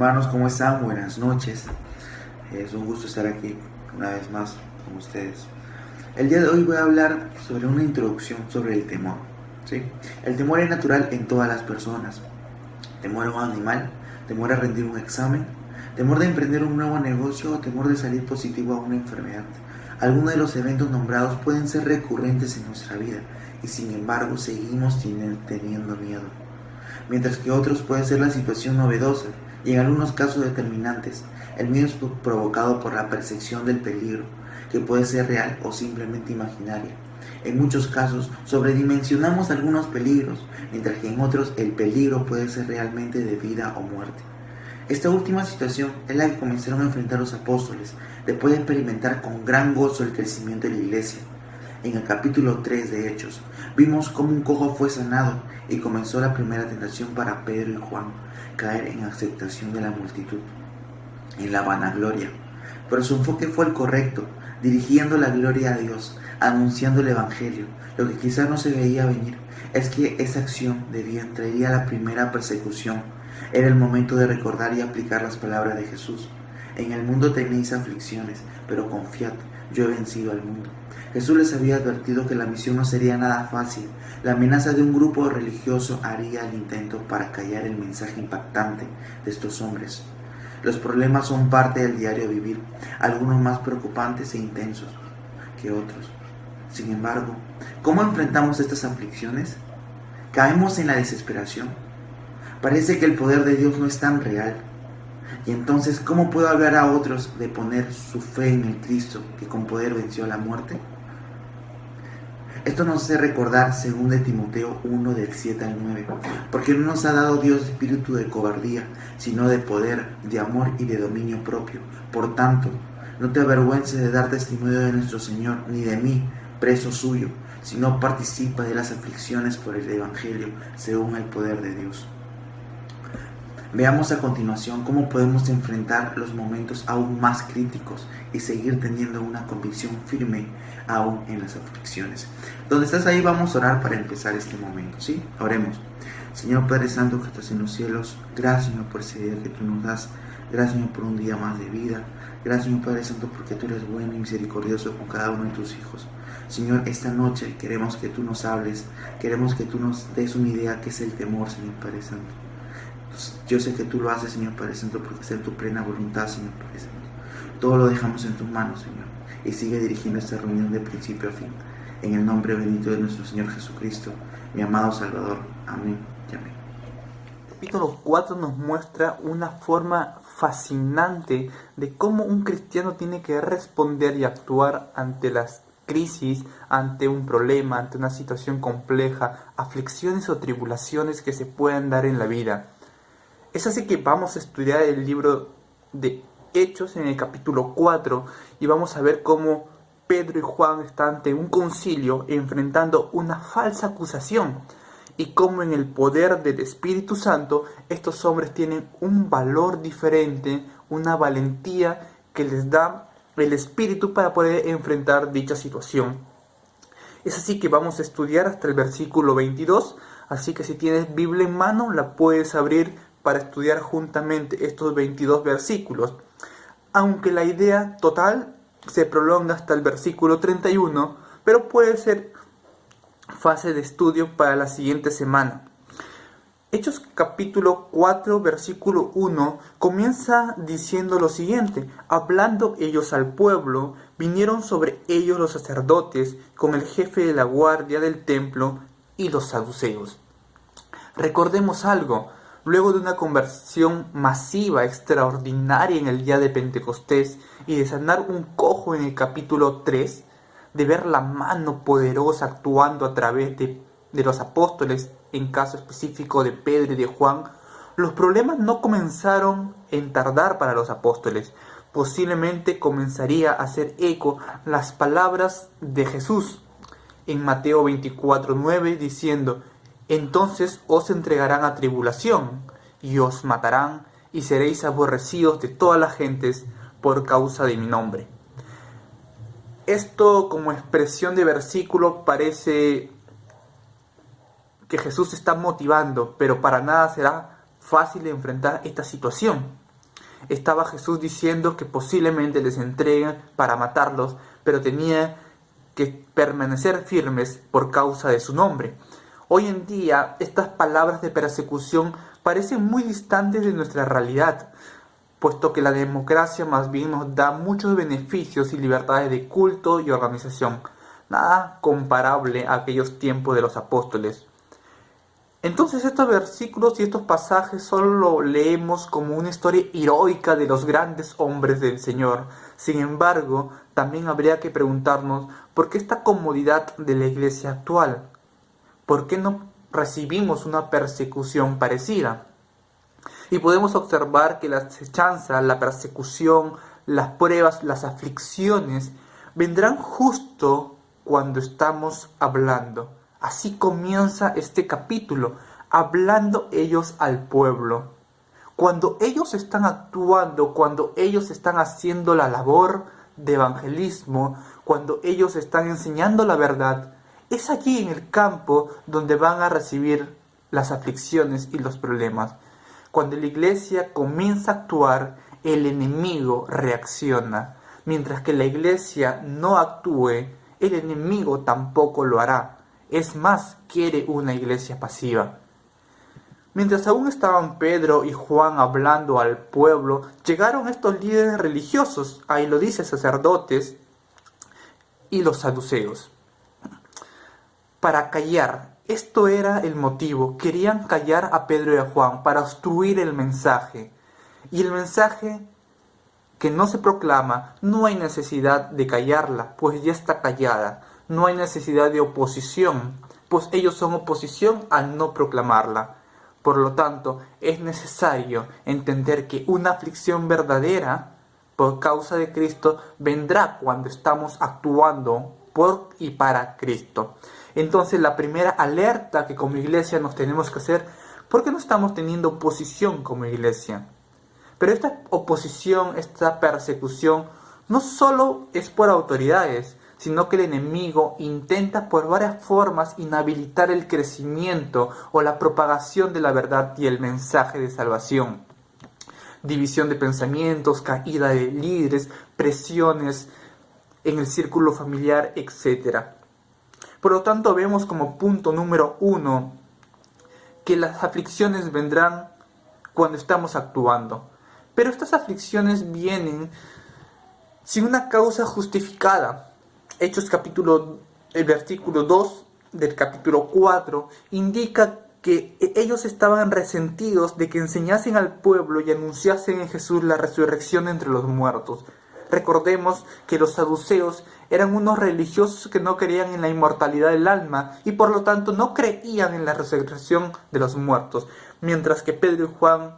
Hermanos, ¿cómo están? Buenas noches. Es un gusto estar aquí una vez más con ustedes. El día de hoy voy a hablar sobre una introducción sobre el temor. ¿Sí? El temor es natural en todas las personas. Temor a un animal, temor a rendir un examen, temor de emprender un nuevo negocio o temor de salir positivo a una enfermedad. Algunos de los eventos nombrados pueden ser recurrentes en nuestra vida y sin embargo seguimos teniendo miedo. Mientras que otros puede ser la situación novedosa y en algunos casos determinantes. El miedo es provocado por la percepción del peligro, que puede ser real o simplemente imaginaria. En muchos casos sobredimensionamos algunos peligros, mientras que en otros el peligro puede ser realmente de vida o muerte. Esta última situación es la que comenzaron a enfrentar los apóstoles, después de experimentar con gran gozo el crecimiento de la iglesia. En el capítulo 3 de Hechos, vimos cómo un cojo fue sanado y comenzó la primera tentación para Pedro y Juan, caer en aceptación de la multitud, en la vanagloria. Pero su enfoque fue el correcto, dirigiendo la gloria a Dios, anunciando el Evangelio. Lo que quizás no se veía venir es que esa acción traería la primera persecución. Era el momento de recordar y aplicar las palabras de Jesús. En el mundo tenéis aflicciones, pero confiad, yo he vencido al mundo. Jesús les había advertido que la misión no sería nada fácil. La amenaza de un grupo religioso haría el intento para callar el mensaje impactante de estos hombres. Los problemas son parte del diario vivir, algunos más preocupantes e intensos que otros. Sin embargo, ¿cómo enfrentamos estas aflicciones? ¿Caemos en la desesperación? Parece que el poder de Dios no es tan real. Y entonces, ¿cómo puedo hablar a otros de poner su fe en el Cristo que con poder venció a la muerte? Esto nos hace recordar 2 de Timoteo 1 del 7 al 9, porque no nos ha dado Dios espíritu de cobardía, sino de poder, de amor y de dominio propio. Por tanto, no te avergüences de dar testimonio de nuestro Señor, ni de mí, preso suyo, sino participa de las aflicciones por el Evangelio, según el poder de Dios. Veamos a continuación cómo podemos enfrentar los momentos aún más críticos y seguir teniendo una convicción firme aún en las aflicciones. Donde estás ahí vamos a orar para empezar este momento, ¿sí? Oremos. Señor Padre Santo que estás en los cielos, gracias Señor por ese día que tú nos das, gracias Señor por un día más de vida, gracias Señor Padre Santo porque tú eres bueno y misericordioso con cada uno de tus hijos. Señor, esta noche queremos que tú nos hables, queremos que tú nos des una idea que es el temor, Señor Padre Santo. Yo sé que tú lo haces, Señor Padre Santo, porque está en tu plena voluntad, Señor Padre Santo. Todo lo dejamos en tus manos, Señor, y sigue dirigiendo esta reunión de principio a fin. En el nombre bendito de nuestro Señor Jesucristo, mi amado Salvador. Amén y amén. El capítulo 4 nos muestra una forma fascinante de cómo un cristiano tiene que responder y actuar ante las crisis, ante un problema, ante una situación compleja, aflicciones o tribulaciones que se puedan dar en la vida. Es así que vamos a estudiar el libro de Hechos en el capítulo 4 y vamos a ver cómo Pedro y Juan están ante un concilio enfrentando una falsa acusación y cómo en el poder del Espíritu Santo estos hombres tienen un valor diferente, una valentía que les da el Espíritu para poder enfrentar dicha situación. Es así que vamos a estudiar hasta el versículo 22, así que si tienes Biblia en mano la puedes abrir para estudiar juntamente estos 22 versículos, aunque la idea total se prolonga hasta el versículo 31, pero puede ser fase de estudio para la siguiente semana. Hechos capítulo 4 versículo 1 comienza diciendo lo siguiente: hablando ellos al pueblo, vinieron sobre ellos los sacerdotes con el jefe de la guardia del templo y los saduceos. Recordemos algo. Luego de una conversión masiva, extraordinaria en el día de Pentecostés y de sanar un cojo en el capítulo 3, de ver la mano poderosa actuando a través de los apóstoles, en caso específico de Pedro y de Juan, los problemas no comenzaron en tardar para los apóstoles. Posiblemente comenzaría a hacer eco las palabras de Jesús en Mateo 24:9 diciendo: entonces os entregarán a tribulación, y os matarán, y seréis aborrecidos de todas las gentes por causa de mi nombre. Esto como expresión de versículo parece que Jesús está motivando, pero para nada será fácil enfrentar esta situación. estaba Jesús diciendo que posiblemente les entreguen para matarlos, pero tenía que permanecer firmes por causa de su nombre. Hoy en día, estas palabras de persecución parecen muy distantes de nuestra realidad, puesto que la democracia más bien nos da muchos beneficios y libertades de culto y organización, nada comparable a aquellos tiempos de los apóstoles. Entonces estos versículos y estos pasajes solo lo leemos como una historia heroica de los grandes hombres del Señor. Sin embargo, también habría que preguntarnos por qué esta comodidad de la iglesia actual. ¿Por qué no recibimos una persecución parecida? Y podemos observar que la acechanza, la persecución, las pruebas, las aflicciones vendrán justo cuando estamos hablando. Así comienza este capítulo, hablando ellos al pueblo. Cuando ellos están actuando, cuando ellos están haciendo la labor de evangelismo, cuando ellos están enseñando la verdad, es allí en el campo donde van a recibir las aflicciones y los problemas. Cuando la iglesia comienza a actuar, el enemigo reacciona. Mientras que la iglesia no actúe, el enemigo tampoco lo hará. Es más, quiere una iglesia pasiva. Mientras aún estaban Pedro y Juan hablando al pueblo, llegaron estos líderes religiosos, ahí lo dice, sacerdotes y los saduceos, para callar. Esto era el motivo, querían callar a Pedro y a Juan para obstruir el mensaje. Y el mensaje que no se proclama, no hay necesidad de callarla, pues ya está callada. No hay necesidad de oposición, pues ellos son oposición al no proclamarla. Por lo tanto, es necesario entender que una aflicción verdadera por causa de Cristo vendrá cuando estamos actuando por y para Cristo. Entonces, la primera alerta que como iglesia nos tenemos que hacer, ¿por qué no estamos teniendo oposición como iglesia? Pero esta oposición, esta persecución, no solo es por autoridades, sino que el enemigo intenta por varias formas inhabilitar el crecimiento o la propagación de la verdad y el mensaje de salvación. División de pensamientos, caída de líderes, presiones en el círculo familiar, etc. Por lo tanto, vemos como punto número 1 que las aflicciones vendrán cuando estamos actuando. Pero estas aflicciones vienen sin una causa justificada. Hechos el versículo 2 del capítulo 4 indica que ellos estaban resentidos de que enseñasen al pueblo y anunciasen en Jesús la resurrección entre los muertos. Recordemos que los saduceos eran unos religiosos que no creían en la inmortalidad del alma y por lo tanto no creían en la resurrección de los muertos, mientras que Pedro y Juan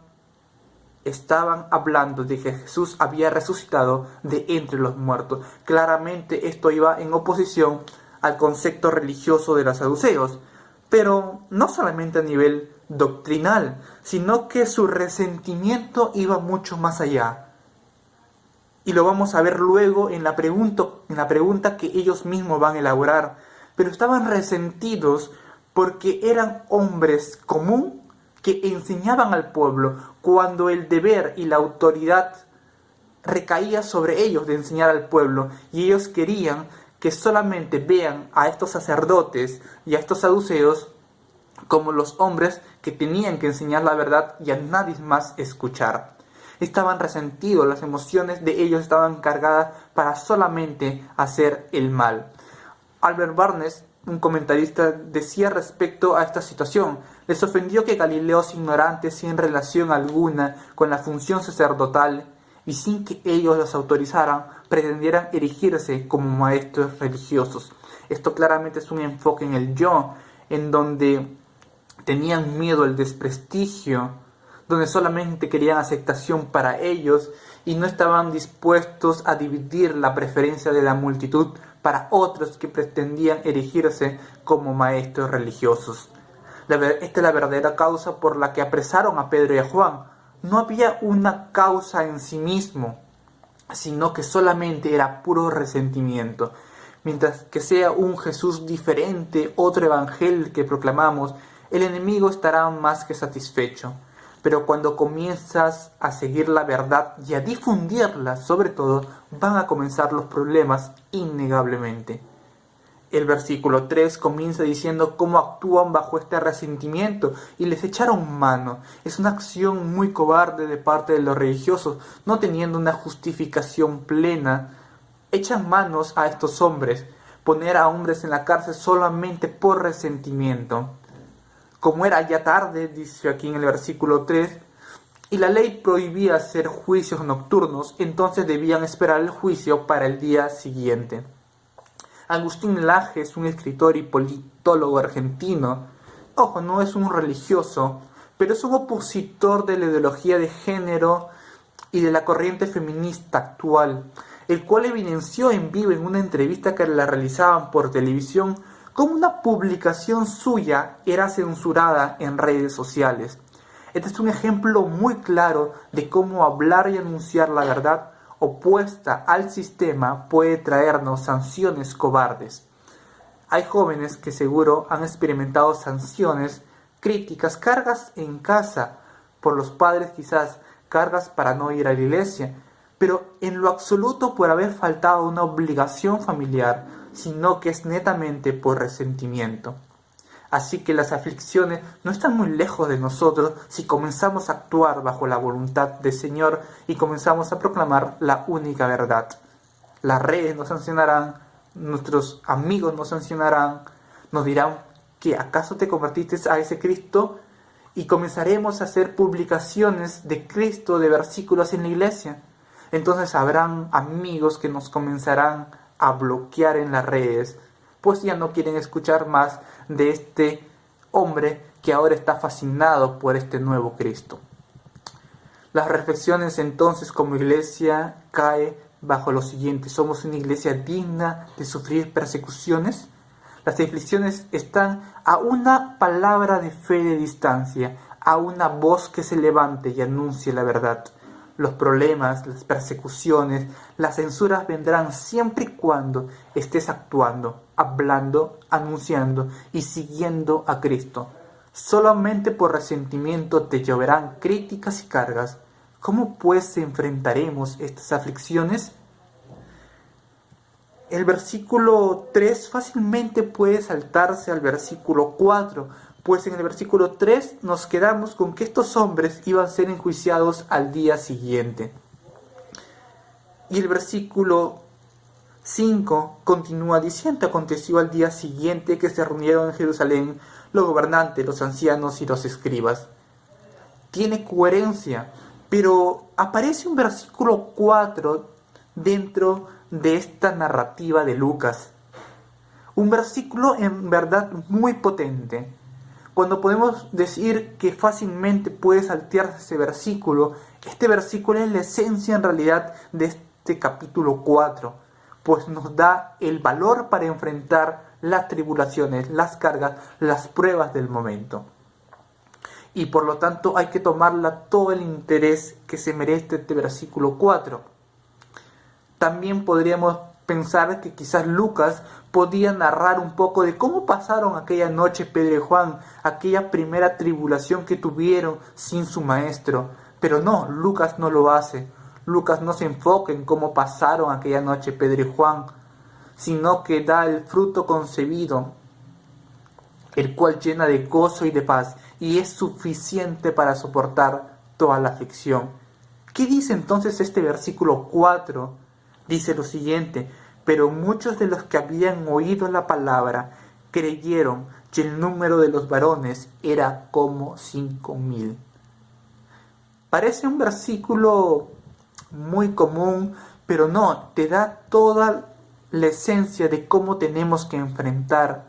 estaban hablando de que Jesús había resucitado de entre los muertos. Claramente esto iba en oposición al concepto religioso de los saduceos, pero no solamente a nivel doctrinal, sino que su resentimiento iba mucho más allá. Y lo vamos a ver luego en la pregunta que ellos mismos van a elaborar. Pero estaban resentidos porque eran hombres comunes que enseñaban al pueblo cuando el deber y la autoridad recaía sobre ellos de enseñar al pueblo, y ellos querían que solamente vean a estos sacerdotes y a estos saduceos como los hombres que tenían que enseñar la verdad y a nadie más escuchar. Estaban resentidos, las emociones de ellos estaban cargadas para solamente hacer el mal. Albert Barnes, un comentarista, decía respecto a esta situación: les ofendió que Galileos ignorantes, sin relación alguna con la función sacerdotal y sin que ellos los autorizaran, pretendieran erigirse como maestros religiosos. Esto claramente es un enfoque en el yo, en donde tenían miedo al desprestigio, donde solamente querían aceptación para ellos y no estaban dispuestos a dividir la preferencia de la multitud para otros que pretendían erigirse como maestros religiosos. Esta es la verdadera causa por la que apresaron a Pedro y a Juan. No había una causa en sí mismo, sino que solamente era puro resentimiento. Mientras que sea un Jesús diferente, otro evangelio que proclamamos, el enemigo estará más que satisfecho. pero cuando comienzas a seguir la verdad y a difundirla, sobre todo, van a comenzar los problemas innegablemente. El versículo 3 comienza diciendo cómo actúan bajo este resentimiento y les echaron mano. Es una acción muy cobarde de parte de los religiosos, no teniendo una justificación plena. Echan manos a estos hombres, poner a hombres en la cárcel solamente por resentimiento. Como era ya tarde, dice aquí en el versículo 3, y la ley prohibía hacer juicios nocturnos, entonces debían esperar el juicio para el día siguiente. Agustín Laje es un escritor y politólogo argentino. Ojo, no es un religioso, pero es un opositor de la ideología de género y de la corriente feminista actual, el cual evidenció en vivo en una entrevista que la realizaban por televisión cómo una publicación suya era censurada en redes sociales. Este es un ejemplo muy claro de cómo hablar y anunciar la verdad opuesta al sistema puede traernos sanciones cobardes. Hay jóvenes que seguro han experimentado sanciones, críticas, cargas en casa, por los padres quizás, cargas para no ir a la iglesia, pero en lo absoluto por haber faltado a una obligación familiar, sino que es netamente por resentimiento. Así que las aflicciones no están muy lejos de nosotros si comenzamos a actuar bajo la voluntad del Señor y comenzamos a proclamar la única verdad. Las redes nos sancionarán, nuestros amigos nos sancionarán, nos dirán que ¿acaso te convertiste a ese Cristo? Y comenzaremos a hacer publicaciones de Cristo, de versículos en la iglesia. Entonces habrán amigos que nos comenzarán a bloquear en las redes, pues ya no quieren escuchar más de este hombre que ahora está fascinado por este nuevo Cristo. Las reflexiones entonces como iglesia cae bajo lo siguiente: ¿somos una iglesia digna de sufrir persecuciones? Las aflicciones están a una palabra de fe de distancia, a una voz que se levante y anuncie la verdad. Los problemas, las persecuciones, las censuras vendrán siempre y cuando estés actuando, hablando, anunciando y siguiendo a Cristo. Solamente por resentimiento te lloverán críticas y cargas. ¿Cómo pues enfrentaremos estas aflicciones? El versículo 3 fácilmente puede saltarse al versículo 4, pues en el versículo 3 nos quedamos con que estos hombres iban a ser enjuiciados al día siguiente. Y el versículo 5 continúa diciendo: aconteció al día siguiente que se reunieron en Jerusalén los gobernantes, los ancianos y los escribas. Tiene coherencia, pero aparece un versículo 4 dentro de esta narrativa de Lucas. Un versículo en verdad muy potente. Cuando podemos decir que fácilmente puede saltearse ese versículo, este versículo es la esencia en realidad de este capítulo 4, pues nos da el valor para enfrentar las tribulaciones, las cargas, las pruebas del momento. Y por lo tanto hay que tomarla todo el interés que se merece este versículo 4. También podríamos pensar que quizás Lucas podía narrar un poco de cómo pasaron aquella noche Pedro y Juan, aquella primera tribulación que tuvieron sin su maestro. Pero no, Lucas no lo hace. Lucas no se enfoca en cómo pasaron aquella noche Pedro y Juan, sino que da el fruto concebido, el cual llena de gozo y de paz, y es suficiente para soportar toda la aflicción. ¿Qué dice entonces este versículo 4? Dice lo siguiente: pero muchos de los que habían oído la palabra creyeron, y el número de los varones era como 5,000. Parece un versículo muy común, pero no, te da toda la esencia de cómo tenemos que enfrentar,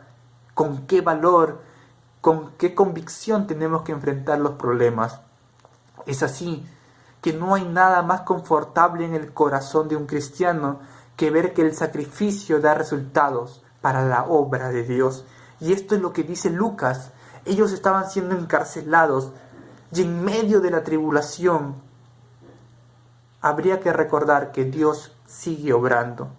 con qué valor, con qué convicción tenemos que enfrentar los problemas. Es así que no hay nada más confortable en el corazón de un cristiano que ver que el sacrificio da resultados para la obra de Dios. Y esto es lo que dice Lucas. Ellos estaban siendo encarcelados y en medio de la tribulación habría que recordar que Dios sigue obrando.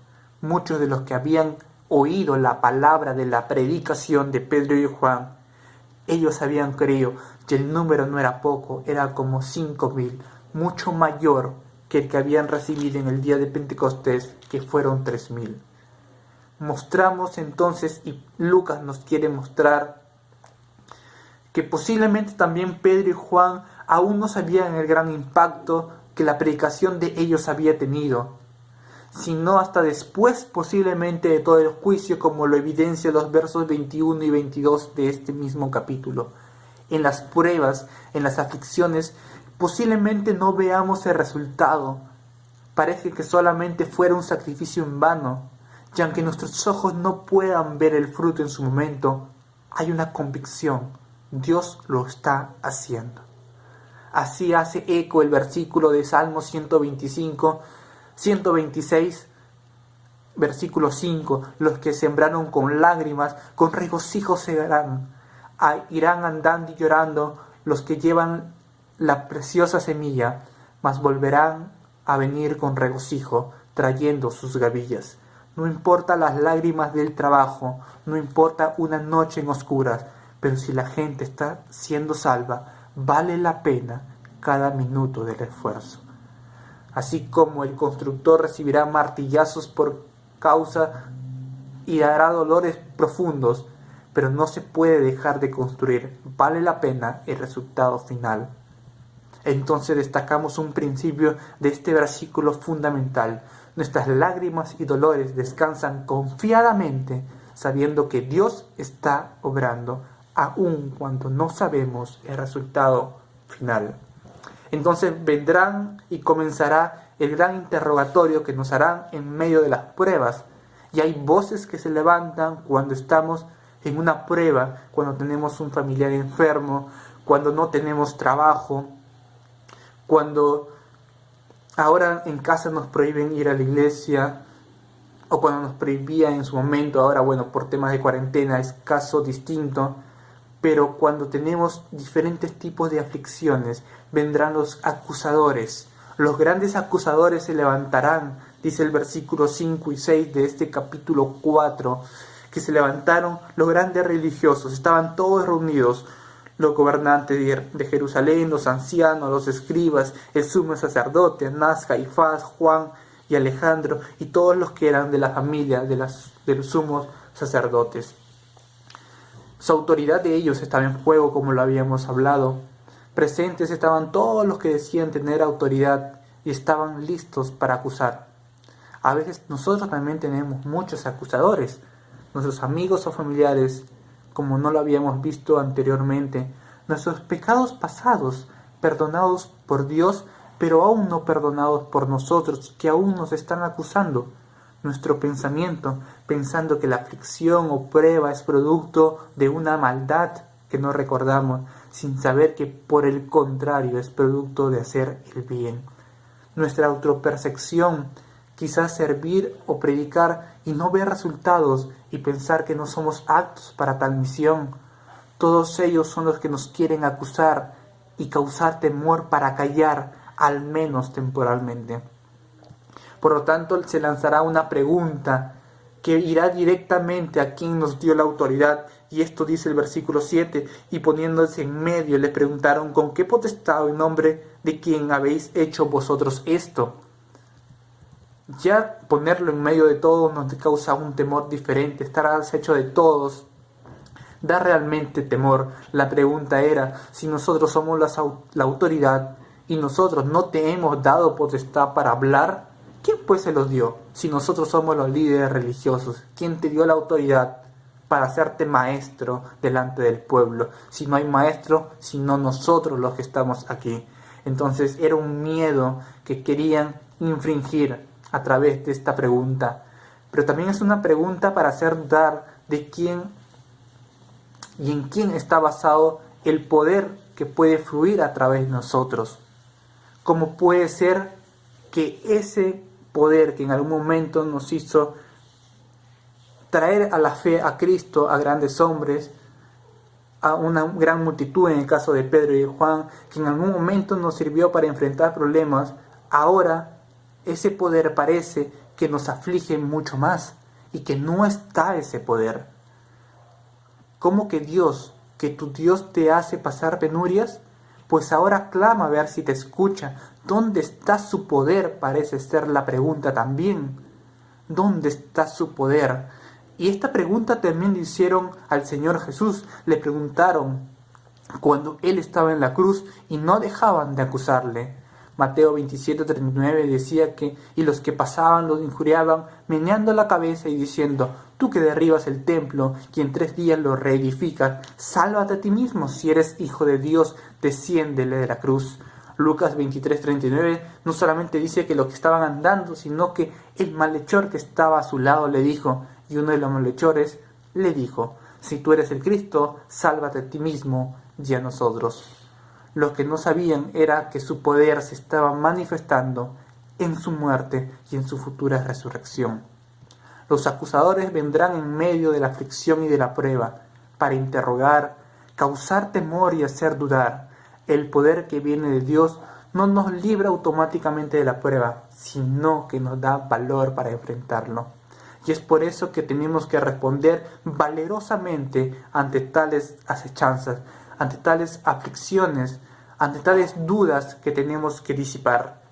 Muchos de los que habían oído la palabra de la predicación de Pedro y Juan Ellos habían creído que el número no era poco, era como 5.000, mucho mayor que el que habían recibido en el día de Pentecostés, que fueron 3.000. Mostramos entonces, y Lucas nos quiere mostrar, que posiblemente también Pedro y Juan aún no sabían el gran impacto que la predicación de ellos había tenido, sino hasta después posiblemente de todo el juicio, como lo evidencia los versos 21 y 22 de este mismo capítulo. En las pruebas, en las aflicciones, posiblemente no veamos el resultado. Parece que solamente fuera un sacrificio en vano, y aunque nuestros ojos no puedan ver el fruto en su momento, hay una convicción: Dios lo está haciendo. Así hace eco el versículo de Salmo 126, versículo 5: los que sembraron con lágrimas, con regocijo segarán. Irán andando y llorando los que llevan la preciosa semilla, mas volverán a venir con regocijo, trayendo sus gavillas. No importa las lágrimas del trabajo, no importa una noche en oscuras, pero si la gente está siendo salva, vale la pena cada minuto del esfuerzo. Así como el constructor recibirá martillazos por causa y dará dolores profundos, pero no se puede dejar de construir, vale la pena el resultado final. Entonces destacamos un principio de este versículo fundamental: nuestras lágrimas y dolores descansan confiadamente, sabiendo que Dios está obrando, aun cuando no sabemos el resultado final. Entonces vendrán y comenzará el gran interrogatorio que nos harán en medio de las pruebas. Y hay voces que se levantan cuando estamos en una prueba, cuando tenemos un familiar enfermo, cuando no tenemos trabajo, cuando ahora en casa nos prohíben ir a la iglesia, o cuando nos prohibían en su momento. Ahora, bueno, por temas de cuarentena es caso distinto. Pero cuando tenemos diferentes tipos de aflicciones, vendrán los acusadores. Los grandes acusadores se levantarán, dice el versículo 5 y 6 de este capítulo 4, que se levantaron los grandes religiosos. Estaban todos reunidos: los gobernantes de Jerusalén, los ancianos, los escribas, el sumo sacerdote, Anás, Caifás, Juan y Alejandro, y todos los que eran de la familia de los sumos sacerdotes. Su autoridad de ellos estaba en juego, como lo habíamos hablado. Presentes estaban todos los que decían tener autoridad y estaban listos para acusar. A veces nosotros también tenemos muchos acusadores, nuestros amigos o familiares, como no lo habíamos visto anteriormente, nuestros pecados pasados, perdonados por Dios, pero aún no perdonados por nosotros, que aún nos están acusando. Nuestro pensamiento, pensando que la aflicción o prueba es producto de una maldad que no recordamos, sin saber que por el contrario es producto de hacer el bien. Nuestra autopercepción, quizás servir o predicar y no ver resultados y pensar que no somos aptos para tal misión. Todos ellos son los que nos quieren acusar y causar temor para callar, al menos temporalmente. Por lo tanto, se lanzará una pregunta que irá directamente a quien nos dio la autoridad. Y esto dice el versículo 7: y poniéndose en medio le preguntaron: ¿con qué potestad o en nombre de quién habéis hecho vosotros esto? Ya ponerlo en medio de todos nos causa un temor diferente. Estar al acecho de todos da realmente temor. La pregunta era: si nosotros somos la autoridad y nosotros no te hemos dado potestad para hablar, ¿quién pues se los dio? Si nosotros somos los líderes religiosos, ¿quién te dio la autoridad para hacerte maestro delante del pueblo? Si no hay maestro, sino nosotros los que estamos aquí. Entonces era un miedo que querían infringir a través de esta pregunta. Pero también es una pregunta para hacer dudar de quién y en quién está basado el poder que puede fluir a través de nosotros. ¿Cómo puede ser que ese poder que en algún momento nos hizo traer a la fe a Cristo, a grandes hombres, a una gran multitud, en el caso de Pedro y de Juan, que en algún momento nos sirvió para enfrentar problemas, ahora ese poder parece que nos aflige mucho más y que no está ese poder? ¿Cómo que Dios que tu Dios te hace pasar penurias? Pues ahora clama a ver si te escucha. ¿Dónde está su poder? Parece ser la pregunta también. ¿Dónde está su poder? Y esta pregunta también le hicieron al Señor Jesús. Le preguntaron cuando Él estaba en la cruz y no dejaban de acusarle. Mateo 27:39 decía que, y los que pasaban los injuriaban, meneando la cabeza y diciendo: tú que derribas el templo y en 3 días lo reedificas, sálvate a ti mismo, si eres hijo de Dios, desciéndele de la cruz. Lucas 23:39 no solamente dice que los que estaban andando, sino que el malhechor que estaba a su lado le dijo, y uno de los malhechores le dijo: si tú eres el Cristo, sálvate a ti mismo y a nosotros. Lo que no sabían era que su poder se estaba manifestando en su muerte y en su futura resurrección. Los acusadores vendrán en medio de la aflicción y de la prueba para interrogar, causar temor y hacer dudar. El poder que viene de Dios no nos libra automáticamente de la prueba, sino que nos da valor para enfrentarlo. Y es por eso que tenemos que responder valerosamente ante tales acechanzas, ante tales aflicciones, ante tales dudas que tenemos que disipar.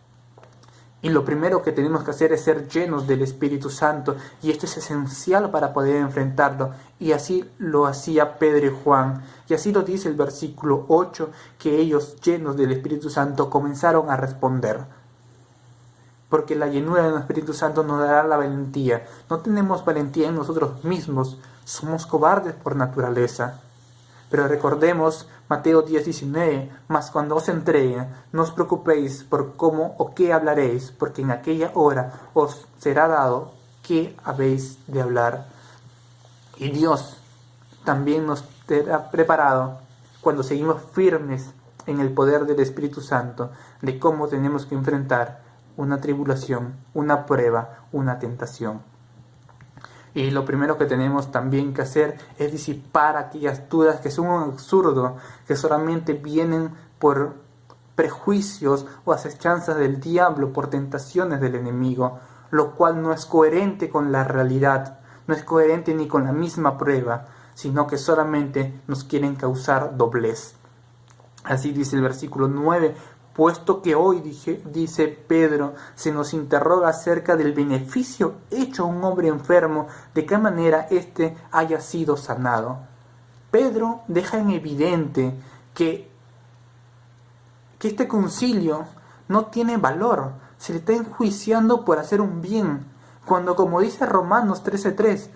Y lo primero que tenemos que hacer es ser llenos del Espíritu Santo, y esto es esencial para poder enfrentarlo. Y así lo hacía Pedro y Juan, y así lo dice el versículo 8, que ellos, llenos del Espíritu Santo, comenzaron a responder. Porque la llenura del Espíritu Santo nos dará la valentía. No tenemos valentía en nosotros mismos, somos cobardes por naturaleza. Pero recordemos Mateo 10:19, mas cuando os entregue, no os preocupéis por cómo o qué hablaréis, porque en aquella hora os será dado qué habéis de hablar. Y Dios también nos tendrá preparado, cuando seguimos firmes en el poder del Espíritu Santo, de cómo tenemos que enfrentar una tribulación, una prueba, una tentación. Y lo primero que tenemos también que hacer es disipar aquellas dudas que son un absurdo, que solamente vienen por prejuicios o acechanzas del diablo, por tentaciones del enemigo, lo cual no es coherente con la realidad, no es coherente ni con la misma prueba, sino que solamente nos quieren causar doblez. Así dice el versículo 9, puesto que hoy, dice Pedro, se nos interroga acerca del beneficio hecho a un hombre enfermo, de qué manera éste haya sido sanado. Pedro deja en evidente que este concilio no tiene valor, se le está enjuiciando por hacer un bien, cuando, como dice Romanos 13:3,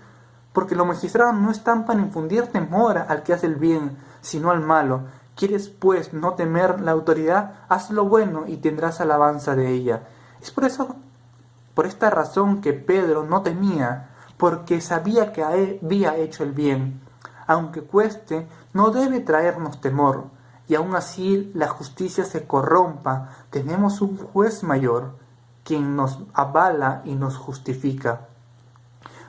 porque los magistrados no están para infundir temor al que hace el bien, sino al malo. ¿Quieres pues no temer la autoridad? Haz lo bueno y tendrás alabanza de ella. Es por esta razón que Pedro no temía, porque sabía que había hecho el bien. Aunque cueste, no debe traernos temor, y aun así la justicia se corrompa. Tenemos un juez mayor, quien nos avala y nos justifica.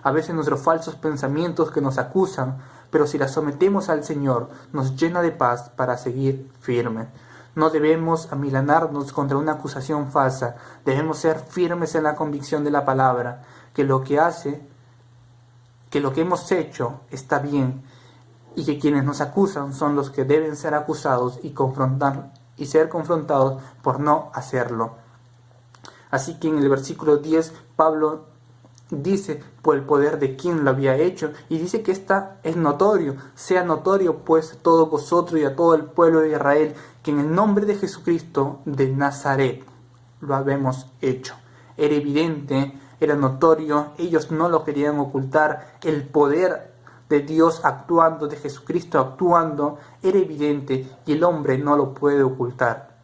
A veces nuestros falsos pensamientos que nos acusan, pero si las sometemos al Señor, nos llena de paz para seguir firmes. No debemos amilanarnos contra una acusación falsa, debemos ser firmes en la convicción de la palabra, que lo que hemos hecho está bien, y que quienes nos acusan son los que deben ser acusados y ser confrontados por no hacerlo. Así que en el versículo 10, Pablo dice por el poder de quien lo había hecho, y dice que esta es notorio, sea notorio pues a todos vosotros y a todo el pueblo de Israel, que en el nombre de Jesucristo de Nazaret lo habemos hecho. Era evidente, era notorio, ellos no lo querían ocultar, el poder de Dios actuando, de Jesucristo actuando, era evidente y el hombre no lo puede ocultar.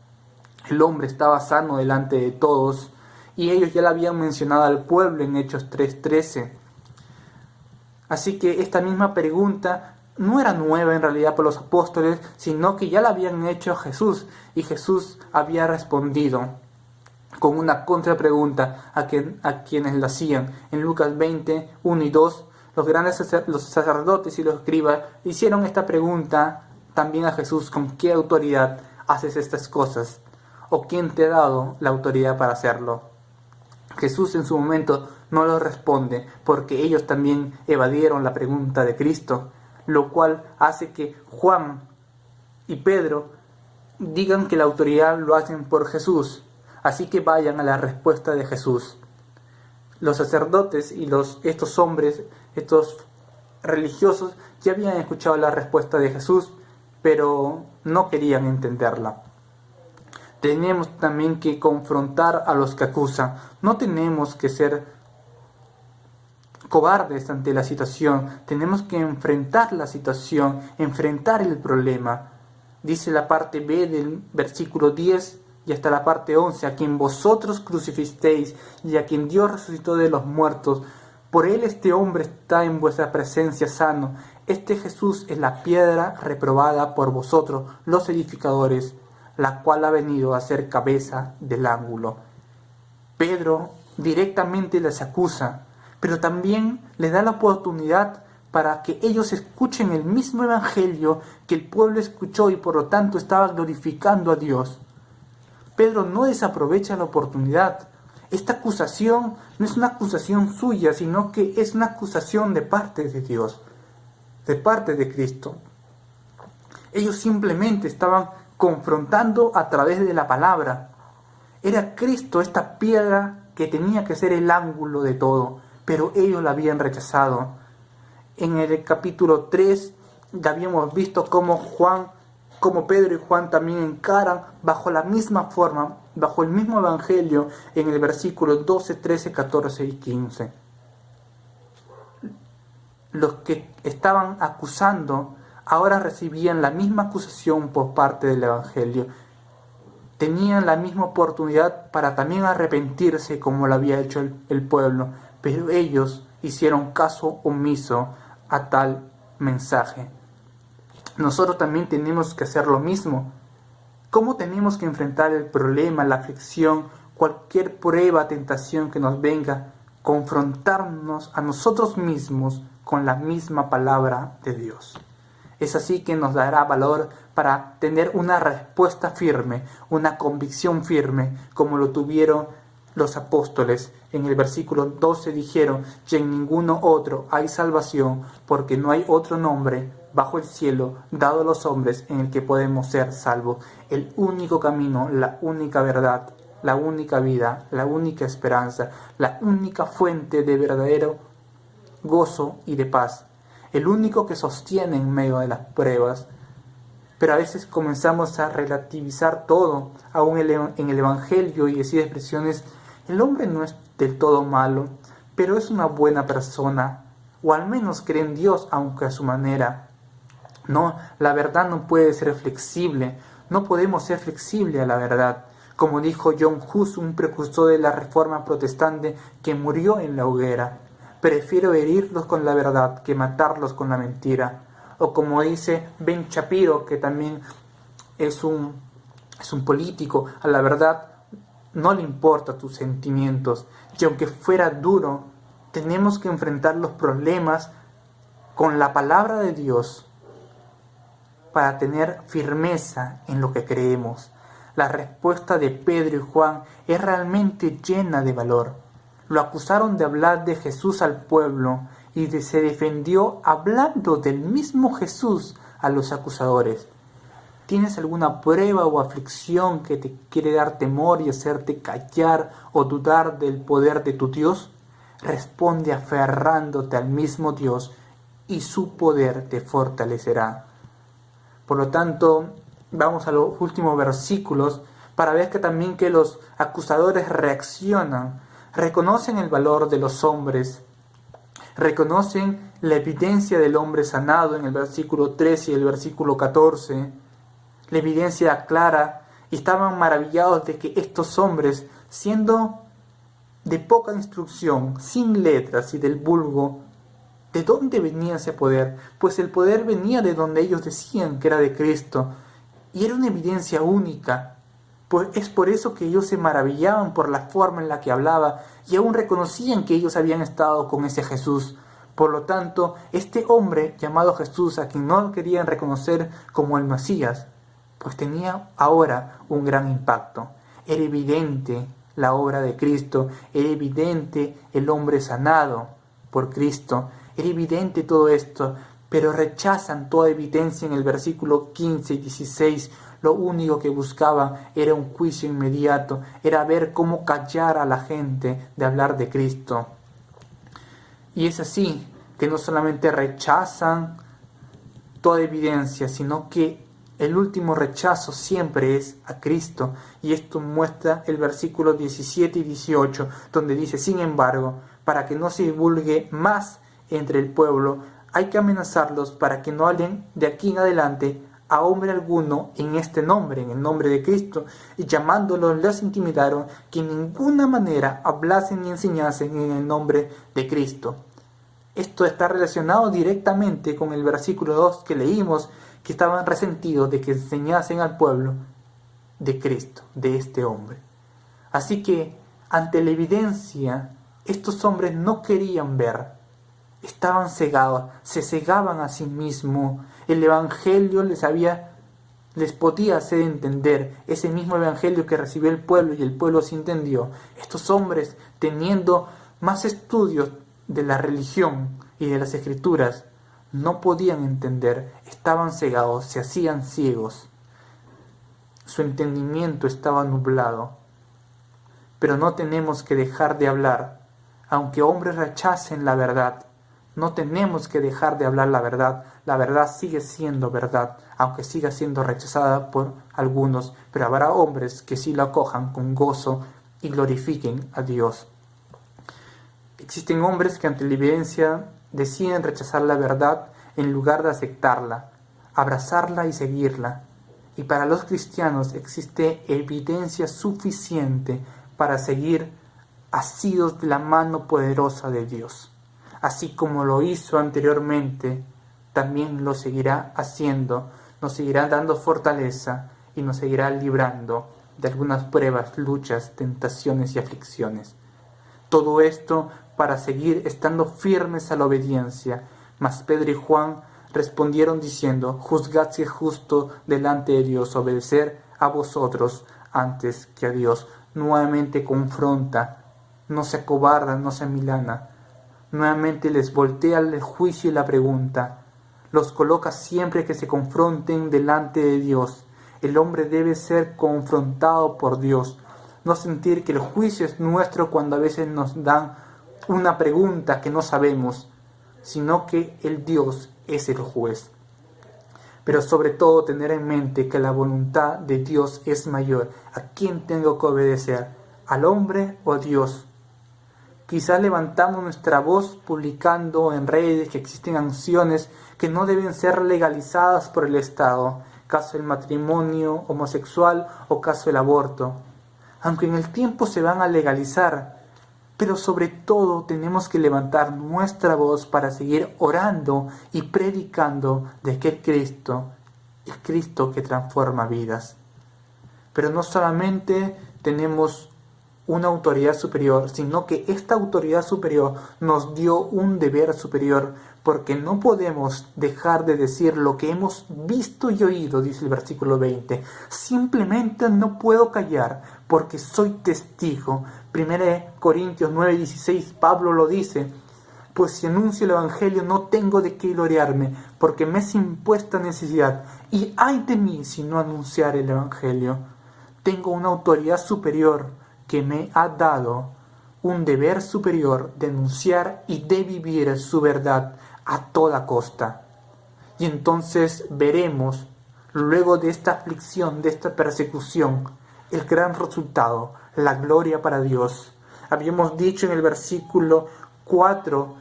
El hombre estaba sano delante de todos, y ellos ya la habían mencionado al pueblo en Hechos 3:13. Así que esta misma pregunta no era nueva en realidad por los apóstoles, sino que ya la habían hecho a Jesús, y Jesús había respondido con una contrapregunta a quienes la hacían. En Lucas 20:1 y 2, los sacerdotes y los escribas hicieron esta pregunta también a Jesús: ¿con qué autoridad haces estas cosas? ¿O quién te ha dado la autoridad para hacerlo? Jesús en su momento no lo responde, porque ellos también evadieron la pregunta de Cristo. lo cual hace que Juan y Pedro digan que la autoridad lo hacen por Jesús, así que vayan a la respuesta de Jesús. Los sacerdotes y estos hombres, estos religiosos, ya habían escuchado la respuesta de Jesús, pero no querían entenderla. Tenemos también que confrontar a los que acusan. No tenemos que ser cobardes ante la situación. Tenemos que enfrentar la situación, enfrentar el problema. Dice la parte B del versículo 10 y hasta la parte 11, a quien vosotros crucificasteis y a quien Dios resucitó de los muertos, por él este hombre está en vuestra presencia sano. Este Jesús es la piedra reprobada por vosotros, los edificadores, la cual ha venido a ser cabeza del ángulo. Pedro directamente les acusa, pero también les da la oportunidad para que ellos escuchen el mismo evangelio que el pueblo escuchó y por lo tanto estaba glorificando a Dios. Pedro no desaprovecha la oportunidad. Esta acusación no es una acusación suya, sino que es una acusación de parte de Dios, de parte de Cristo. Ellos simplemente estaban confrontando a través de la palabra. Era Cristo esta piedra que tenía que ser el ángulo de todo, pero ellos la habían rechazado. En el capítulo 3 ya habíamos visto cómo Pedro y Juan también encaran bajo la misma forma, bajo el mismo evangelio, en el versículo 12, 13, 14 y 15. Los que estaban acusando ahora recibían la misma acusación por parte del evangelio. Tenían la misma oportunidad para también arrepentirse como lo había hecho el pueblo, pero ellos hicieron caso omiso a tal mensaje. Nosotros también tenemos que hacer lo mismo. ¿Cómo tenemos que enfrentar el problema, la aflicción, cualquier prueba, tentación que nos venga? Confrontarnos a nosotros mismos con la misma palabra de Dios. Es así que nos dará valor para tener una respuesta firme, una convicción firme, como lo tuvieron los apóstoles. En el versículo 12 dijeron: y en ninguno otro hay salvación, porque no hay otro nombre bajo el cielo dado a los hombres en el que podemos ser salvos. El único camino, la única verdad, la única vida, la única esperanza, la única fuente de verdadero gozo y de paz, el único que sostiene en medio de las pruebas. Pero a veces comenzamos a relativizar todo, aún en el evangelio, y decir expresiones: el hombre no es del todo malo, pero es una buena persona, o al menos cree en Dios, aunque a su manera. No, la verdad no puede ser flexible, no podemos ser flexibles a la verdad. Como dijo John Hus, un precursor de la Reforma Protestante que murió en la hoguera: prefiero herirlos con la verdad que matarlos con la mentira. O como dice Ben Shapiro, que también es un político: a la verdad no le importan tus sentimientos. Y aunque fuera duro, tenemos que enfrentar los problemas con la palabra de Dios para tener firmeza en lo que creemos. La respuesta de Pedro y Juan es realmente llena de valor. Lo acusaron de hablar de Jesús al pueblo y se defendió hablando del mismo Jesús a los acusadores. ¿Tienes alguna prueba o aflicción que te quiere dar temor y hacerte callar o dudar del poder de tu Dios? Responde aferrándote al mismo Dios y su poder te fortalecerá. Por lo tanto, vamos a los últimos versículos para ver que también que los acusadores reaccionan, reconocen el valor de los hombres, reconocen la evidencia del hombre sanado en el versículo 13 y el versículo 14, la evidencia clara, y estaban maravillados de que estos hombres, siendo de poca instrucción, sin letras y del vulgo, ¿de dónde venía ese poder? Pues el poder venía de donde ellos decían que era de Cristo, y era una evidencia única. Pues es por eso que ellos se maravillaban por la forma en la que hablaba, y aún reconocían que ellos habían estado con ese Jesús. Por lo tanto, este hombre llamado Jesús, a quien no querían reconocer como el Mesías, pues tenía ahora un gran impacto. Era evidente la obra de Cristo, era evidente el hombre sanado por Cristo, era evidente todo esto, pero rechazan toda evidencia. En el versículo 15 y 16, lo único que buscaban era un juicio inmediato, era ver cómo callar a la gente de hablar de Cristo. Y es así que no solamente rechazan toda evidencia, sino que el último rechazo siempre es a Cristo. Y esto muestra el versículo 17 y 18, donde dice: sin embargo, para que no se divulgue más entre el pueblo, hay que amenazarlos para que no hablen de aquí en adelante a hombre alguno en este nombre, en el nombre de Cristo. Y llamándolos les intimidaron que en ninguna manera hablasen ni enseñasen en el nombre de Cristo. Esto está relacionado directamente con el versículo 2 que leímos, que estaban resentidos de que enseñasen al pueblo de Cristo, de este hombre. Así que, ante la evidencia, estos hombres no querían ver, estaban cegados, se cegaban a sí mismos. El Evangelio les podía hacer entender, ese mismo Evangelio que recibió el pueblo y el pueblo se entendió. Estos hombres, teniendo más estudios de la religión y de las escrituras, no podían entender, estaban cegados, se hacían ciegos. Su entendimiento estaba nublado. Pero no tenemos que dejar de hablar, aunque hombres rechacen la verdad. No tenemos que dejar de hablar la verdad sigue siendo verdad, aunque siga siendo rechazada por algunos, pero habrá hombres que sí la acojan con gozo y glorifiquen a Dios. Existen hombres que ante la evidencia deciden rechazar la verdad en lugar de aceptarla, abrazarla y seguirla. Y para los cristianos existe evidencia suficiente para seguir asidos de la mano poderosa de Dios. Así como lo hizo anteriormente, también lo seguirá haciendo, nos seguirá dando fortaleza y nos seguirá librando de algunas pruebas, luchas, tentaciones y aflicciones. Todo esto para seguir estando firmes a la obediencia. Mas Pedro y Juan respondieron diciendo: juzgad si es justo delante de Dios obedecer a vosotros antes que a Dios. Nuevamente confronta, no se acobarda, no se amilana. Nuevamente les voltea el juicio y la pregunta. Los coloca siempre que se confronten delante de Dios. El hombre debe ser confrontado por Dios. No sentir que el juicio es nuestro cuando a veces nos dan una pregunta que no sabemos, sino que el Dios es el juez. Pero sobre todo tener en mente que la voluntad de Dios es mayor. ¿A quién tengo que obedecer? ¿Al hombre o a Dios? Quizás levantamos nuestra voz publicando en redes que existen acciones que no deben ser legalizadas por el Estado, caso del matrimonio homosexual o caso del aborto, aunque en el tiempo se van a legalizar. Pero sobre todo tenemos que levantar nuestra voz para seguir orando y predicando de aquel Cristo, el Cristo que transforma vidas. Pero no solamente tenemos una autoridad superior, sino que esta autoridad superior nos dio un deber superior, porque no podemos dejar de decir lo que hemos visto y oído, dice el versículo 20. Simplemente no puedo callar, porque soy testigo. 1 Corintios 9:16, Pablo lo dice: pues si anuncio el Evangelio no tengo de qué gloriarme, porque me es impuesta necesidad, y ay de mí si no anunciar el Evangelio. Tengo una autoridad superior que me ha dado un deber superior de anunciar y de vivir su verdad a toda costa. Y entonces veremos, luego de esta aflicción, de esta persecución, el gran resultado, la gloria para Dios. Habíamos dicho en el versículo 4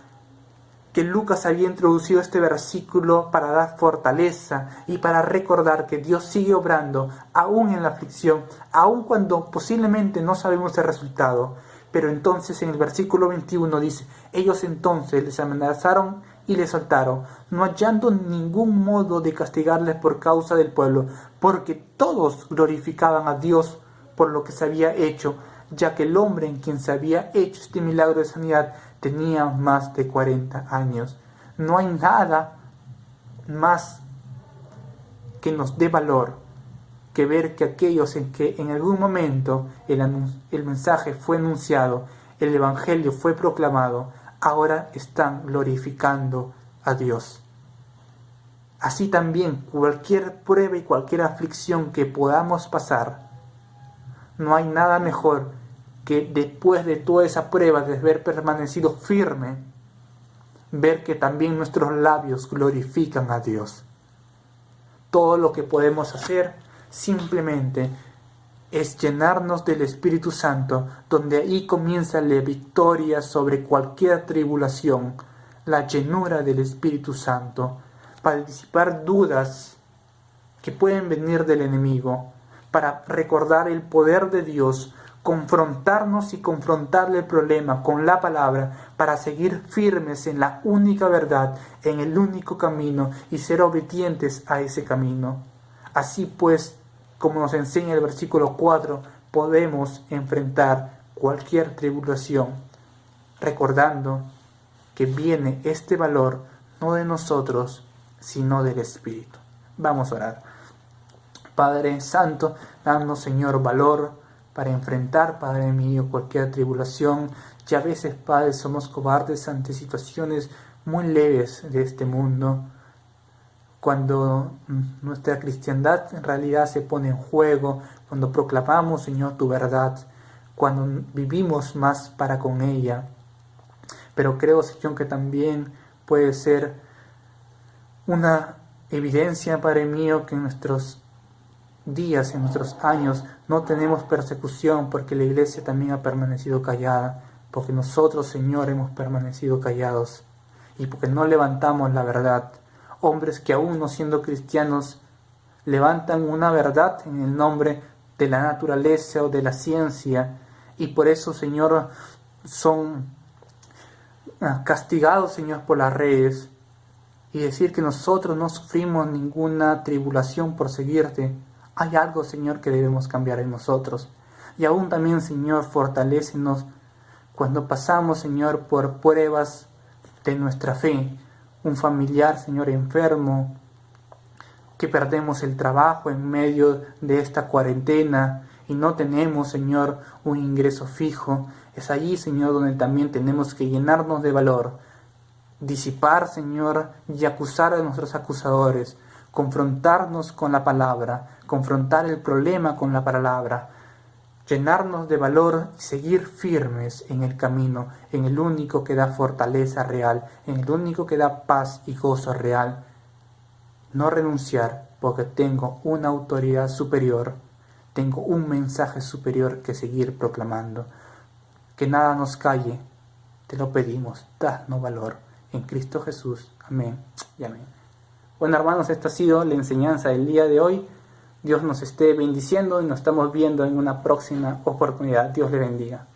que Lucas había introducido este versículo para dar fortaleza y para recordar que Dios sigue obrando aún en la aflicción, aún cuando posiblemente no sabemos el resultado. Pero entonces en el versículo 21 dice: ellos entonces les amenazaron y les soltaron, no hallando ningún modo de castigarles por causa del pueblo, porque todos glorificaban a Dios por lo que se había hecho, ya que el hombre en quien se había hecho este milagro de sanidad tenía más de 40 años. No hay nada más que nos dé valor que ver que aquellos en que en algún momento el mensaje fue anunciado, el Evangelio fue proclamado, ahora están glorificando a Dios. Así también cualquier prueba y cualquier aflicción que podamos pasar, no hay nada mejor que después de toda esa prueba, de haber permanecido firme, ver que también nuestros labios glorifican a Dios. Todo lo que podemos hacer simplemente es llenarnos del Espíritu Santo, donde ahí comienza la victoria sobre cualquier tribulación, la llenura del Espíritu Santo, para disipar dudas que pueden venir del enemigo, para recordar el poder de Dios, confrontarnos y confrontarle el problema con la palabra, para seguir firmes en la única verdad, en el único camino, y ser obedientes a ese camino. Así pues, como nos enseña el versículo 4, podemos enfrentar cualquier tribulación, recordando que viene este valor no de nosotros, sino del Espíritu. Vamos a orar. Padre Santo, danos, Señor, valor para enfrentar, Padre mío, cualquier tribulación. Y a veces, Padre, somos cobardes ante situaciones muy leves de este mundo, cuando nuestra cristiandad en realidad se pone en juego, cuando proclamamos, Señor, tu verdad, cuando vivimos más para con ella. Pero creo, Señor, que también puede ser una evidencia, Padre mío, que en nuestros días, en nuestros años, no tenemos persecución, porque la iglesia también ha permanecido callada, porque nosotros, Señor, hemos permanecido callados, y porque no levantamos la verdad. Hombres que aún no siendo cristianos levantan una verdad en el nombre de la naturaleza o de la ciencia, y por eso, Señor, son castigados, Señor, por las redes. Y decir que nosotros no sufrimos ninguna tribulación por seguirte, hay algo, Señor, que debemos cambiar en nosotros. Y aún también, Señor, fortalécenos cuando pasamos, Señor, por pruebas de nuestra fe. Un familiar, Señor, enfermo, que perdemos el trabajo en medio de esta cuarentena y no tenemos, Señor, un ingreso fijo. Es allí, Señor, donde también tenemos que llenarnos de valor, disipar, Señor, y acusar a nuestros acusadores, confrontarnos con la palabra, confrontar el problema con la palabra, llenarnos de valor y seguir firmes en el camino, en el único que da fortaleza real, en el único que da paz y gozo real. No renunciar, porque tengo una autoridad superior, tengo un mensaje superior que seguir proclamando. Que nada nos calle, te lo pedimos, danos valor. En Cristo Jesús. Amén y amén. Bueno, hermanos, esta ha sido la enseñanza del día de hoy. Dios nos esté bendiciendo y nos estamos viendo en una próxima oportunidad. Dios le bendiga.